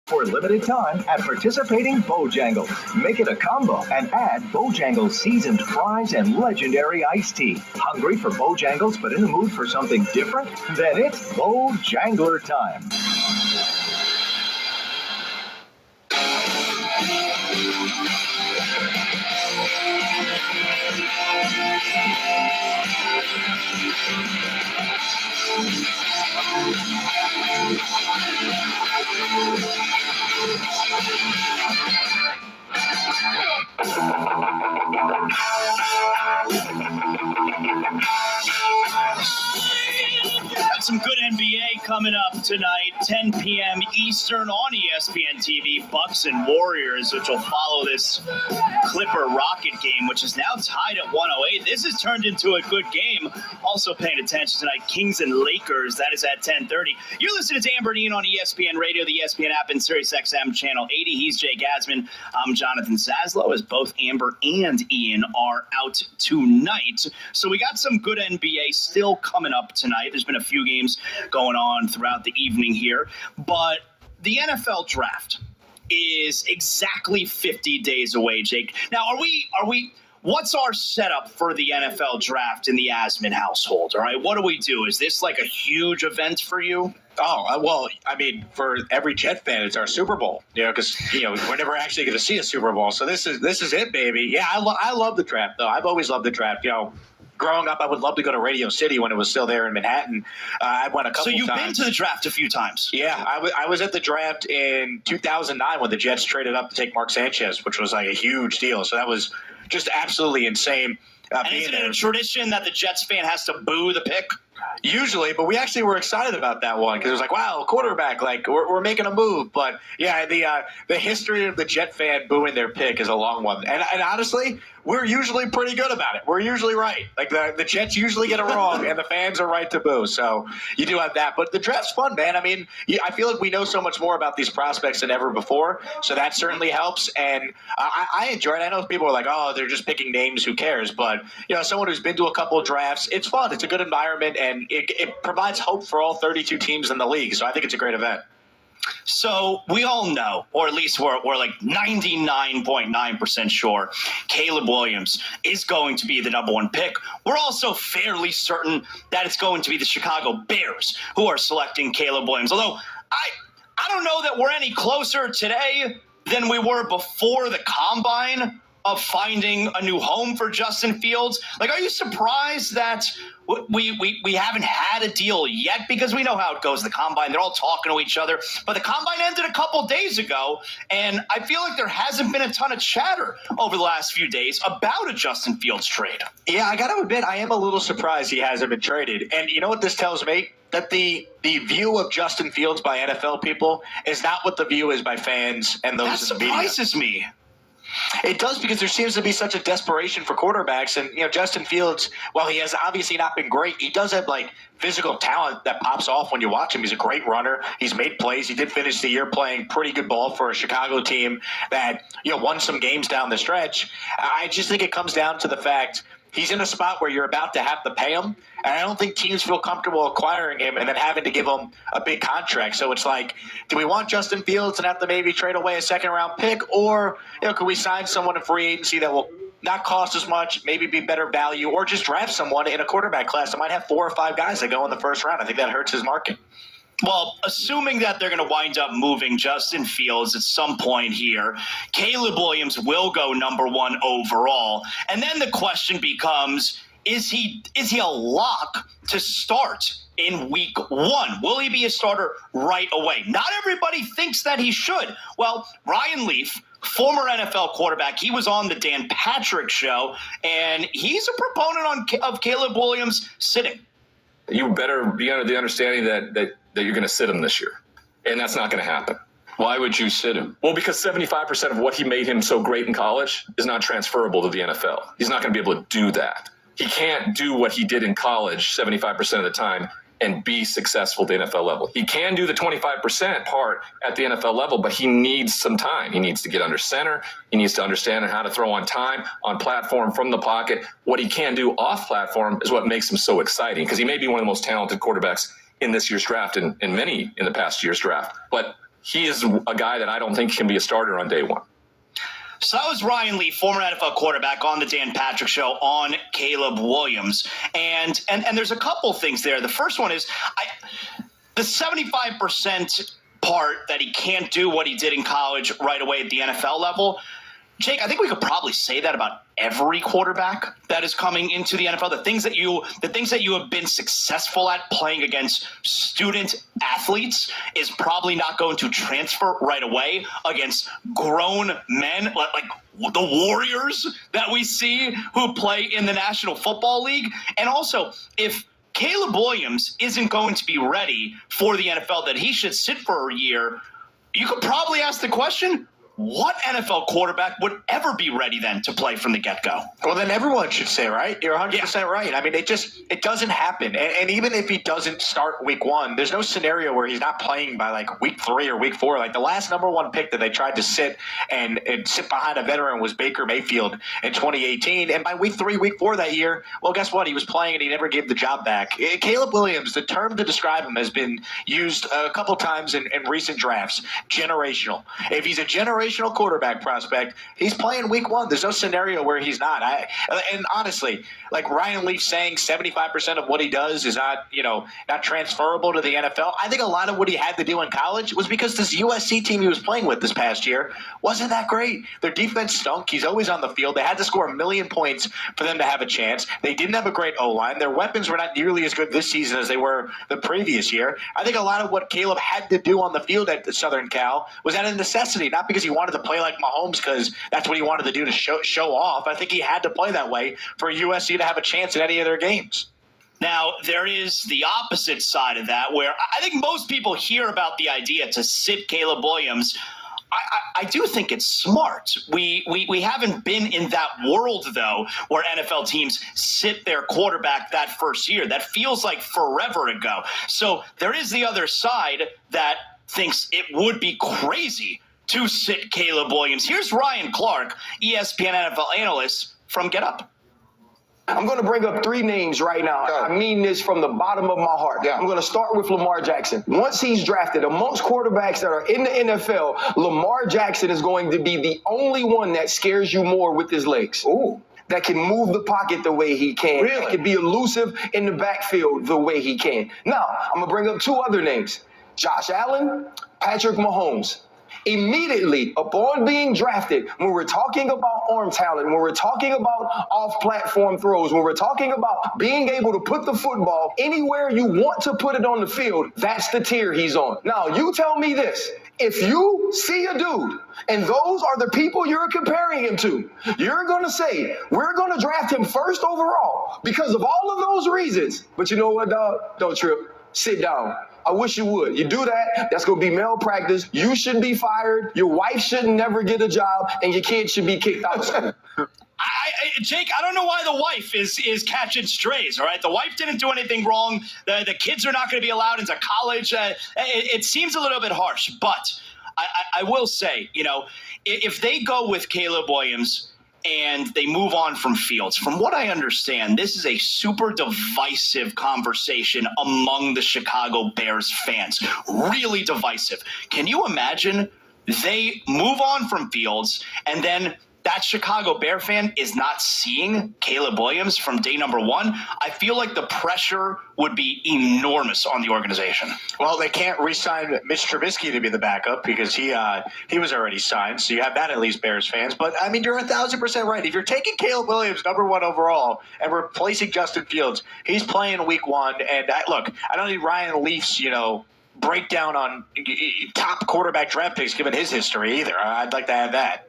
For a limited time at participating Bojangles. Make it a combo and add Bojangles seasoned fries and legendary iced tea. Hungry for Bojangles but in the mood for something different? Then it's Bojangler time. Got some good NBA coming up tonight, 10 p.m. Eastern on ESPN TV. Bucks and Warriors, which will follow this Clipper-Rocket game, which is now tied at 108. This has turned into a good game. Also paying attention tonight, Kings and Lakers. That is at 10:30. You're listening to Amber and Ian on ESPN Radio, the ESPN app, and SiriusXM Channel 80. He's Jay Gadsman. I'm Jonathan Saslow, as both Amber and Ian are out tonight. So we got some good NBA still coming up tonight. There's been a few games going on throughout the evening here, but the NFL draft is exactly 50 days away, Jake. Now, are we what's our setup for the NFL draft in the Asman household? All right, what do we do? Is this like a huge event for you? Oh, well, I mean, for every Jet fan, it's our Super Bowl, because, we're never actually going to see a Super Bowl. So this is it, baby. Yeah, I love the draft, though. I've always loved the draft. Growing up, I would love to go to Radio City when it was still there in Manhattan. I went a couple times. So you've been to the draft a few times? Yeah, I was at the draft in 2009 when the Jets traded up to take Mark Sanchez, which was like a huge deal. So that was just absolutely insane. And isn't it a tradition that the Jets fan has to boo the pick? Usually, but we actually were excited about that one because it was like, wow, quarterback, like we're making a move. But yeah, the history of the Jet fan booing their pick is a long one. And honestly, we're usually pretty good about it. We're usually right. Like the Jets usually get it wrong, and the fans are right to boo. So you do have that. But the draft's fun, man. I mean, I feel like we know so much more about these prospects than ever before. So that certainly helps. And I enjoy it. I know people are like, oh, they're just picking names. Who cares? But, someone who's been to a couple of drafts, it's fun. It's a good environment, and it provides hope for all 32 teams in the league. So I think it's a great event. So we all know, or at least we're like 99.9% sure, Caleb Williams is going to be the number one pick. We're also fairly certain that it's going to be the Chicago Bears who are selecting Caleb Williams. Although I don't know that we're any closer today than we were before the Combine of finding a new home for Justin Fields. Like, are you surprised that we haven't had a deal yet? Because we know how it goes, the Combine. They're all talking to each other. But the Combine ended a couple days ago, and I feel like there hasn't been a ton of chatter over the last few days about a Justin Fields trade. Yeah, I got to admit, I am a little surprised he hasn't been traded. And you know what this tells me? That the view of Justin Fields by NFL people is not what the view is by fans and those in the media. That surprises me. It does, because there seems to be such a desperation for quarterbacks. And, Justin Fields, while he has obviously not been great, he does have, physical talent that pops off when you watch him. He's a great runner. He's made plays. He did finish the year playing pretty good ball for a Chicago team that, won some games down the stretch. I just think it comes down to the fact he's in a spot where you're about to have to pay him, and I don't think teams feel comfortable acquiring him and then having to give him a big contract. So it's like, do we want Justin Fields and have to maybe trade away a second-round pick, or could we sign someone in free agency that will not cost as much, maybe be better value, or just draft someone in a quarterback class that might have 4 or 5 guys that go in the first round? I think that hurts his market. Well, assuming that they're going to wind up moving Justin Fields at some point here, Caleb Williams will go number 1 overall. And then the question becomes, is he a lock to start in week 1? Will he be a starter right away? Not everybody thinks that he should. Well, Ryan Leaf, former NFL quarterback, he was on the Dan Patrick show, and he's a proponent of Caleb Williams sitting. You better be under the understanding that you're going to sit him this year. And that's not going to happen. Why would you sit him? Well, because 75% of what he made him so great in college is not transferable to the NFL. He's not going to be able to do that. He can't do what he did in college 75% of the time and be successful at the NFL level. He can do the 25% part at the NFL level, but he needs some time. He needs to get under center. He needs to understand how to throw on time, on platform, from the pocket. What he can do off platform is what makes him so exciting, because he may be one of the most talented quarterbacks in this year's draft and many in the past year's draft. But he is a guy that I don't think can be a starter on day one. So that was Ryan Leaf, former NFL quarterback, on the Dan Patrick Show on Caleb Williams. And there's a couple things there. The first one is the 75% part that he can't do what he did in college right away at the NFL level. Jake, I think we could probably say that about every quarterback that is coming into the NFL. The things that you have been successful at playing against student athletes is probably not going to transfer right away against grown men like the Warriors that we see who play in the National Football League. And also, if Caleb Williams isn't going to be ready for the NFL, that he should sit for a year, you could probably ask the question, what NFL quarterback would ever be ready then to play from the get-go? Well, then everyone should say, right? You're 100% right. I mean, it doesn't happen. And even if he doesn't start week one, there's no scenario where he's not playing by like week 3 or week 4. Like the last number 1 pick that they tried to sit and sit behind a veteran was Baker Mayfield in 2018. And by week 3, week 4 that year, well, guess what? He was playing and he never gave the job back. Caleb Williams, the term to describe him has been used a couple times in recent drafts. Generational. If he's a generational quarterback prospect, he's playing week 1. There's no scenario where he's not. And honestly, like Ryan Leaf saying 75% of what he does is not transferable to the NFL. I think a lot of what he had to do in college was because this USC team he was playing with this past year wasn't that great. Their defense stunk. He's always on the field. They had to score 1 million points for them to have a chance. They didn't have a great O-line. Their weapons were not nearly as good this season as they were the previous year. I think a lot of what Caleb had to do on the field at Southern Cal was out of necessity, not because he wanted to play like Mahomes because that's what he wanted to do to show off. I think he had to play that way for USC to have a chance in any of their games. Now, there is the opposite side of that where I think most people hear about the idea to sit Caleb Williams. I do think it's smart. We haven't been in that world, though, where NFL teams sit their quarterback that first year. That feels like forever ago. So there is the other side that thinks it would be crazy to sit Caleb Williams. Here's Ryan Clark, ESPN NFL analyst from Get Up. I'm going to bring up 3 names right now. I mean this from the bottom of my heart. Yeah. I'm going to start with Lamar Jackson. Once he's drafted, amongst quarterbacks that are in the NFL, Lamar Jackson is going to be the only one that scares you more with his legs. Ooh. That can move the pocket the way he can. Really? That can be elusive in the backfield the way he can. Now, I'm going to bring up 2 other names. Josh Allen, Patrick Mahomes. Immediately upon being drafted, when we're talking about arm talent, when we're talking about off-platform throws, when we're talking about being able to put the football anywhere you want to put it on the field, that's the tier he's on. Now, you tell me this. If you see a dude and those are the people you're comparing him to, you're going to say, we're going to draft him first overall because of all of those reasons. But you know what, dog? Don't trip. Sit down. I wish you would. You do that, that's going to be malpractice. You should be fired. Your wife shouldn't never get a job, and your kids should be kicked out of school. Jake, I don't know why the wife is catching strays, all right? The wife didn't do anything wrong. The kids are not going to be allowed into college. It seems a little bit harsh, but I will say, if they go with Caleb Williams and they move on from Fields, from what I understand, this is a super divisive conversation among the Chicago Bears fans. Really divisive. Can you imagine they move on from Fields and then that Chicago Bear fan is not seeing Caleb Williams from day number 1? I feel like the pressure would be enormous on the organization. Well, they can't re-sign Mitch Trubisky to be the backup because he was already signed. So you have that at least, Bears fans. But, I mean, you're 1,000% right. If you're taking Caleb Williams, number 1 overall, and replacing Justin Fields, he's playing week 1. And, look, I don't need Ryan Leaf's, breakdown on top quarterback draft picks given his history either. I'd like to add that.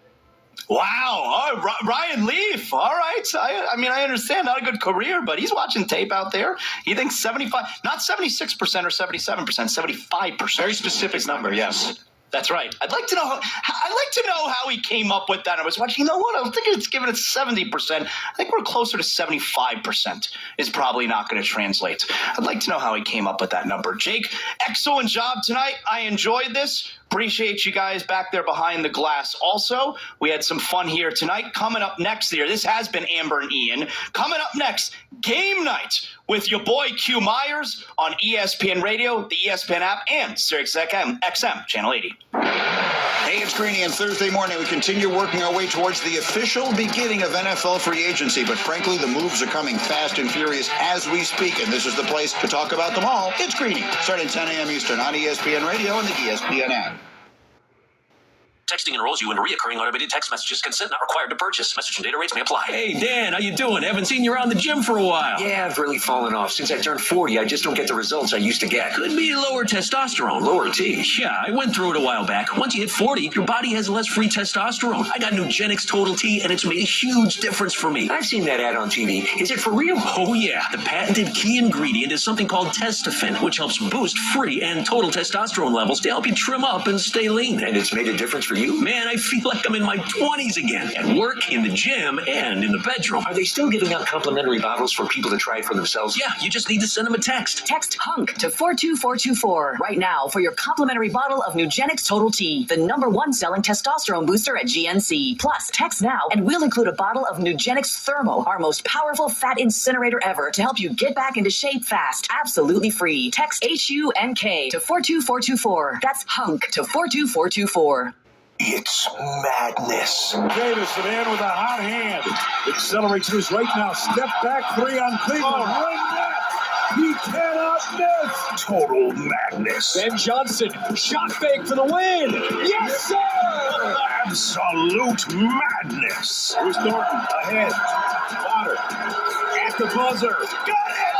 Wow. Ryan Leaf. All right. I mean, I understand, not a good career, but he's watching tape out there. He thinks 75, not 76% or 77%, 75%. Very specific number, yes. That's right. I'd like to know how he came up with that. I was watching, I was thinking it's giving it 70%. I think we're closer to 75% is probably not going to translate. I'd like to know how he came up with that number. Jake, excellent job tonight. I enjoyed this. Appreciate you guys back there behind the glass. Also, we had some fun here tonight. Coming up next here, this has been Amber and Ian. Coming up next, game night with your boy Q Myers on ESPN Radio, the ESPN app, and SiriusXM Channel 80. Hey, it's Greeny, and Thursday morning we continue working our way towards the official beginning of NFL free agency. But frankly, the moves are coming fast and furious as we speak, and this is the place to talk about them all. It's Greeny, starting 10 a.m. Eastern on ESPN Radio and the ESPN app. Texting enrolls you in recurring automated text messages. Consent not required to purchase. Message and data rates may apply. Hey, Dan, how you doing? Haven't seen you around the gym for a while. Yeah, I've really fallen off. Since I turned 40, I just don't get the results I used to get. Could be lower testosterone. Lower T. Yeah, I went through it a while back. Once you hit 40, your body has less free testosterone. I got Nugenix Total T, and it's made a huge difference for me. I've seen that ad on TV. Is it for real? Oh, yeah. The patented key ingredient is something called Testofen, which helps boost free and total testosterone levels to help you trim up and stay lean. And it's made a difference for you? Man, I feel like I'm in my 20s again. At work, in the gym, and in the bedroom. Are they still giving out complimentary bottles for people to try it for themselves? Yeah, you just need to send them a text. Text HUNK to 42424 right now for your complimentary bottle of Nugenix Total T, the #1 selling testosterone booster at GNC. Plus, text now and we'll include a bottle of Nugenix Thermo, our most powerful fat incinerator ever, to help you get back into shape fast. Absolutely free. Text HUNK to 42424. That's HUNK to 42424. It's madness. Davis, in with a hot hand. Accelerates loose right now. Step back, 3 on Cleveland. One net. He cannot miss. Total madness. Ben Johnson, shot fake for the win. Yes, sir. Absolute madness. Here's Thornton ahead. Potter at the buzzer. Got it.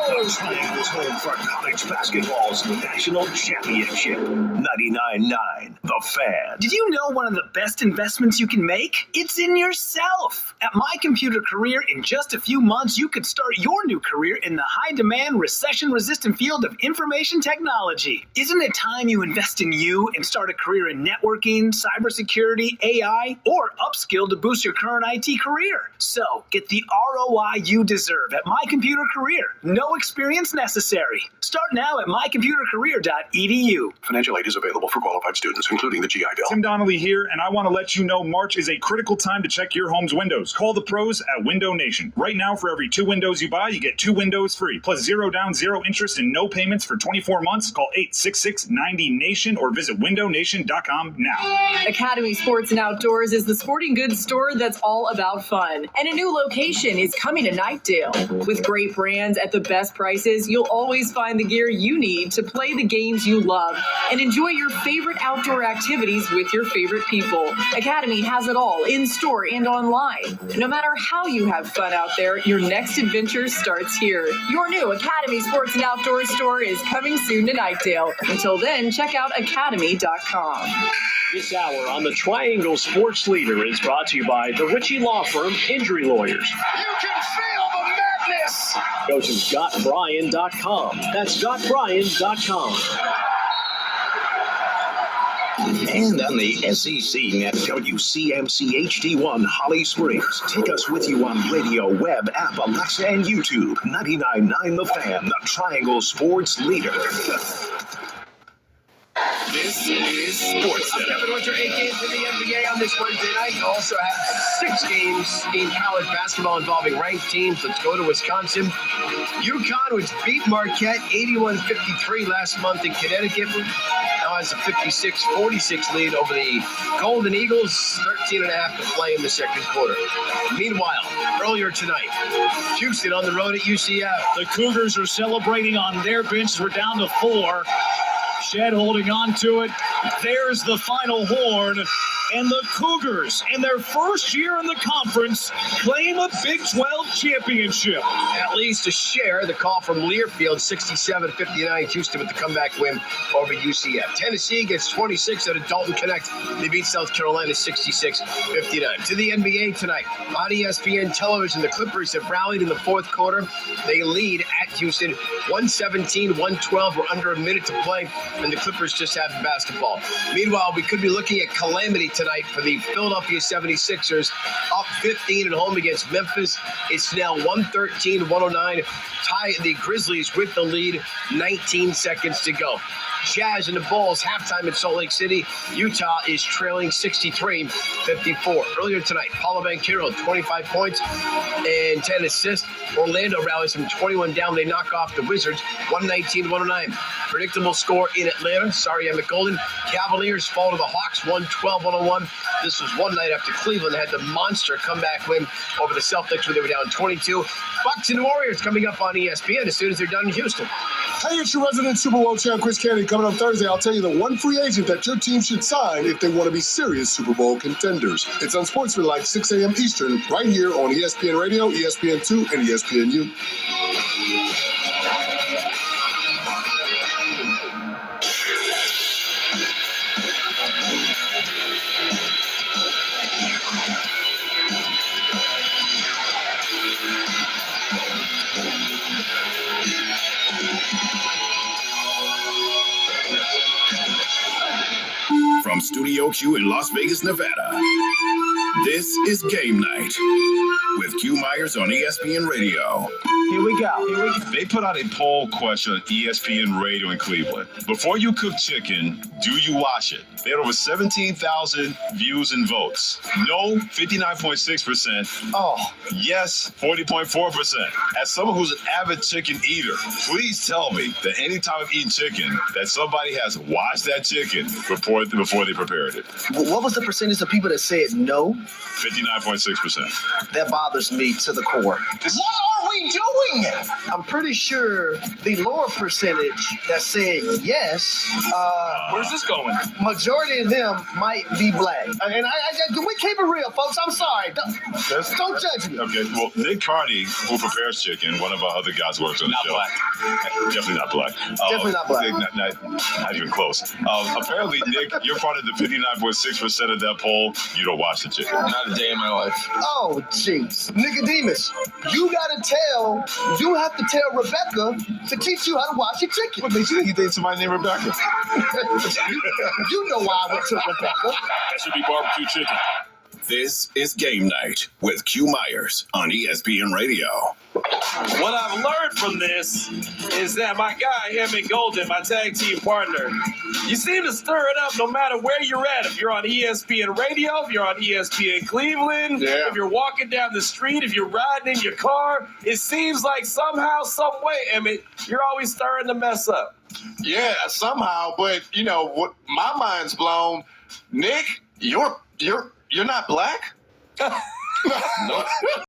The Triangle's home for college basketball's national championship. 99.9 The Fan. Did you know one of the best investments you can make? It's in yourself. At My Computer Career, in just a few months, you could start your new career in the high-demand, recession-resistant field of information technology. Isn't it time you invest in you and start a career in networking, cybersecurity, AI, or upskill to boost your current IT career? So, get the ROI you deserve at My Computer Career. No experience necessary. Start now at mycomputercareer.edu. Financial aid is available for qualified students, including the GI Bill. Tim Donnelly here, and I want to let you know March is a critical time to check your home's windows. Call the pros at Window Nation. Right now, for every 2 windows you buy, you get 2 windows free, plus 0 down, 0 interest, and no payments for 24 months. Call 866-90-NATION or visit windownation.com now. Academy Sports and Outdoors is the sporting goods store that's all about fun. And a new location is coming to Knightdale. With great brands at the best prices, you'll always find the gear you need to play the games you love and enjoy your favorite outdoor activities with your favorite people. Academy has it all in store and online. No matter how you have fun out there, your next adventure starts here. Your new Academy Sports and Outdoors store is coming soon to Knightdale. Until then, check out academy.com. This hour on the Triangle Sports Leader is brought to you by the Ritchie Law Firm Injury Lawyers. You can feel the madness. Go to ScottBryan.com. That's ScottBryan.com. And on the SEC Net, WCMC HD1 Holly Springs. Take us with you on radio, web, app, Alexa, and YouTube. 99.9 The Fan, the Triangle Sports Leader. This is Sports Center. 7 winter 8 games in the NBA on this Wednesday night. You also have 6 games in college basketball involving ranked teams. Let's go to Wisconsin. UConn, which beat Marquette 81-53 last month in Connecticut, now has a 56-46 lead over the Golden Eagles. 13.5 to play in the second quarter. Meanwhile, earlier tonight, Houston on the road at UCF. The Cougars are celebrating on their bench. We're down to 4. Shed holding on to it. There's the final horn. And the Cougars, in their first year in the conference, claim a Big 12 championship. At least a share. The call from Learfield, 67-59. Houston with the comeback win over UCF. Tennessee gets 26 at a Dalton Connect. They beat South Carolina 66-59. To the NBA tonight. On ESPN television, the Clippers have rallied in the fourth quarter. They lead at Houston 117-112. We're under a minute to play, and the Clippers just have the basketball. Meanwhile, we could be looking at calamity tonight for the Philadelphia 76ers, up 15 at home against Memphis. It's now 113-109. Tie the Grizzlies with the lead, 19 seconds to go. Jazz and the Bulls halftime in Salt Lake City. Utah is trailing 63-54. Earlier tonight, Paulo Banchero, 25 points and 10 assists. Orlando rallies from 21 down. They knock off the Wizards 119-109. Predictable score in Atlanta. Sorry, Emmett Golden. Cavaliers fall to the Hawks 112-101. This was one night after Cleveland had the monster comeback win over the Celtics when they were down 22. Bucks and Warriors coming up on ESPN as soon as they're done in Houston. Hey, it's your resident Super Bowl champ, Chris Kennedy. Coming up Thursday, I'll tell you the one free agent that your team should sign if they want to be serious Super Bowl contenders. It's on Sportsmanlike, 6 a.m. Eastern, right here on ESPN Radio, ESPN2, and ESPNU. From Studio Q in Las Vegas, Nevada, this is Game Night with Q Myers on ESPN Radio. Here we go. They put out a poll question on ESPN Radio in Cleveland. Before you cook chicken, do you wash it? They had over 17,000 views and votes. No, 59.6%. Oh. Yes, 40.4%. As someone who's an avid chicken eater, please tell me that any time I've eaten chicken, that somebody has washed that chicken before they prepared it. What was the percentage of people that said no? 59.6%. That bothers me to the core. What are we doing? I'm pretty sure the lower percentage that said yes. Where's this going? Majority of them might be black. And we keep it real, folks. I'm sorry. Don't judge me. Okay, well, Nick Carney, who prepares chicken, one of our other guys works on the show. Definitely not black. Definitely not black. Not even close. Apparently, Nick, you're part of the 59.6% of that poll. You don't watch the chicken. Not a day in my life. Oh, jeez. Nicodemus, you have to tell Rebecca to teach you how to wash your chicken. What makes you think you dated somebody named Rebecca? you know why I went to Rebecca. That should be barbecue chicken. This is Game Night with Q Myers on ESPN Radio. What I've learned from this is that my guy, Emmett Golden, my tag team partner, you seem to stir it up no matter where you're at. If you're on ESPN Radio, if you're on ESPN Cleveland, if you're walking down the street, if you're riding in your car, it seems like somehow, some way, Emmett, you're always stirring the mess up. Yeah, somehow, but what my mind's blown. Nick, you're not black? No.